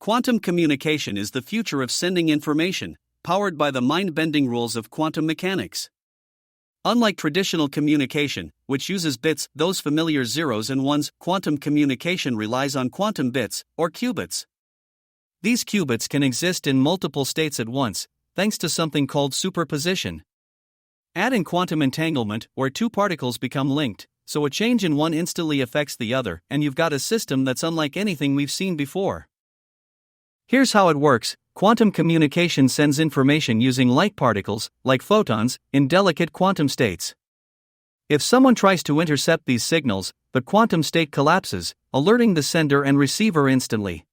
Quantum communication is the future of sending information, powered by the mind-bending rules of quantum mechanics. Unlike traditional communication, which uses bits, those familiar zeros and ones, quantum communication relies on quantum bits, or qubits. These qubits can exist in multiple states at once, thanks to something called superposition. Add in quantum entanglement, where two particles become linked, so a change in one instantly affects the other, and you've got a system that's unlike anything we've seen before. Here's how it works. Quantum communication sends information using light particles, like photons, in delicate quantum states. If someone tries to intercept these signals, the quantum state collapses, alerting the sender and receiver instantly.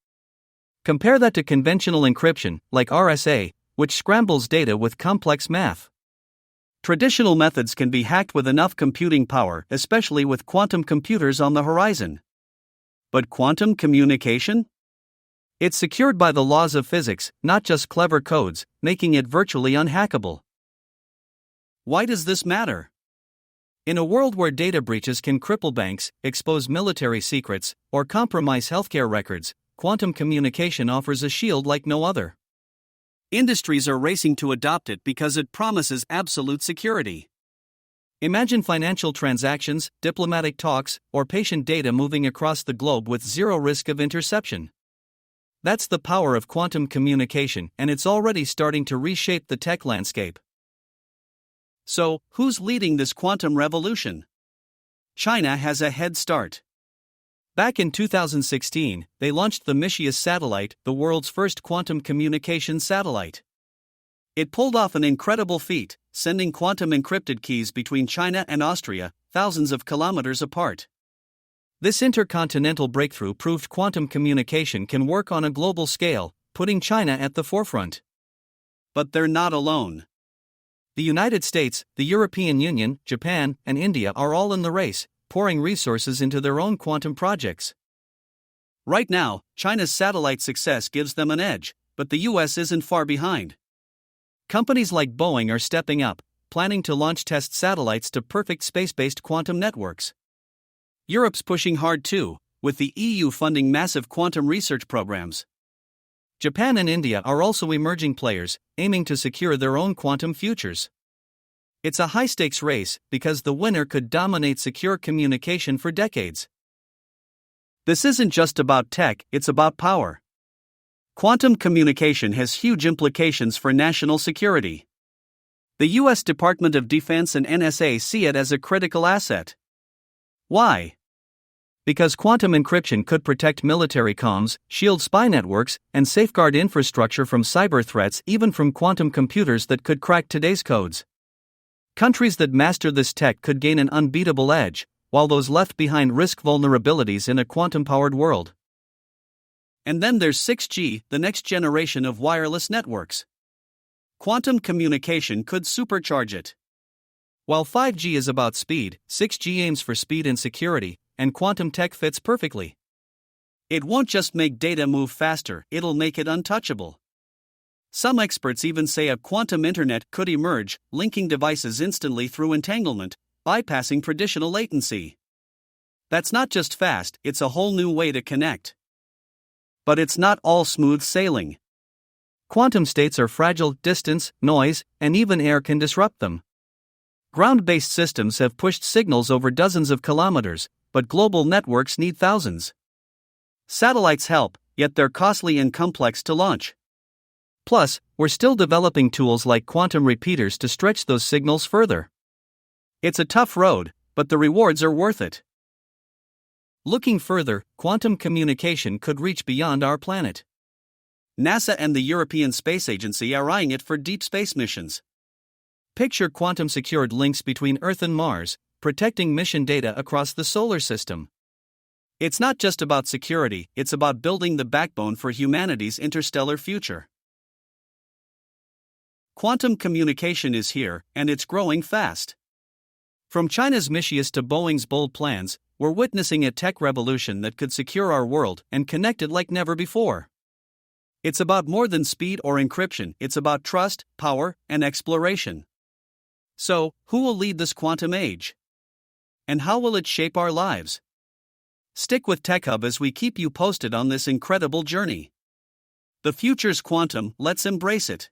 Compare that to conventional encryption, like RSA, which scrambles data with complex math. Traditional methods can be hacked with enough computing power, especially with quantum computers on the horizon. But quantum communication? It's secured by the laws of physics, not just clever codes, making it virtually unhackable. Why does this matter? In a world where data breaches can cripple banks, expose military secrets, or compromise healthcare records, quantum communication offers a shield like no other. Industries are racing to adopt it because it promises absolute security. Imagine financial transactions, diplomatic talks, or patient data moving across the globe with zero risk of interception. That's the power of quantum communication, and it's already starting to reshape the tech landscape. So, who's leading this quantum revolution? China has a head start. Back in 2016, they launched the Micius satellite, the world's first quantum communication satellite. It pulled off an incredible feat, sending quantum encrypted keys between China and Austria, thousands of kilometers apart. This intercontinental breakthrough proved quantum communication can work on a global scale, putting China at the forefront. But they're not alone. The United States, the European Union, Japan, and India are all in the race, pouring resources into their own quantum projects. Right now, China's satellite success gives them an edge, but the US isn't far behind. Companies like Boeing are stepping up, planning to launch test satellites to perfect space-based quantum networks. Europe's pushing hard too, with the EU funding massive quantum research programs. Japan and India are also emerging players, aiming to secure their own quantum futures. It's a high-stakes race, because the winner could dominate secure communication for decades. This isn't just about tech, it's about power. Quantum communication has huge implications for national security. The US Department of Defense and NSA see it as a critical asset. Why? Because quantum encryption could protect military comms, shield spy networks, and safeguard infrastructure from cyber threats, even from quantum computers that could crack today's codes. Countries that master this tech could gain an unbeatable edge, while those left behind risk vulnerabilities in a quantum-powered world. And then there's 6G, the next generation of wireless networks. Quantum communication could supercharge it. While 5G is about speed, 6G aims for speed and security, and quantum tech fits perfectly. It won't just make data move faster, it'll make it untouchable. Some experts even say a quantum internet could emerge, linking devices instantly through entanglement, bypassing traditional latency. That's not just fast, it's a whole new way to connect. But it's not all smooth sailing. Quantum states are fragile, distance, noise, and even air can disrupt them. Ground-based systems have pushed signals over dozens of kilometers, but global networks need thousands. Satellites help, yet they're costly and complex to launch. Plus, we're still developing tools like quantum repeaters to stretch those signals further. It's a tough road, but the rewards are worth it. Looking further, quantum communication could reach beyond our planet. NASA and the European Space Agency are eyeing it for deep space missions. Picture quantum-secured links between Earth and Mars, protecting mission data across the solar system. It's not just about security, it's about building the backbone for humanity's interstellar future. Quantum communication is here, and it's growing fast. From China's Micius to Boeing's bold plans, we're witnessing a tech revolution that could secure our world and connect it like never before. It's about more than speed or encryption, it's about trust, power, and exploration. So, who will lead this quantum age? And how will it shape our lives? Stick with TechHub as we keep you posted on this incredible journey. The future's quantum, let's embrace it.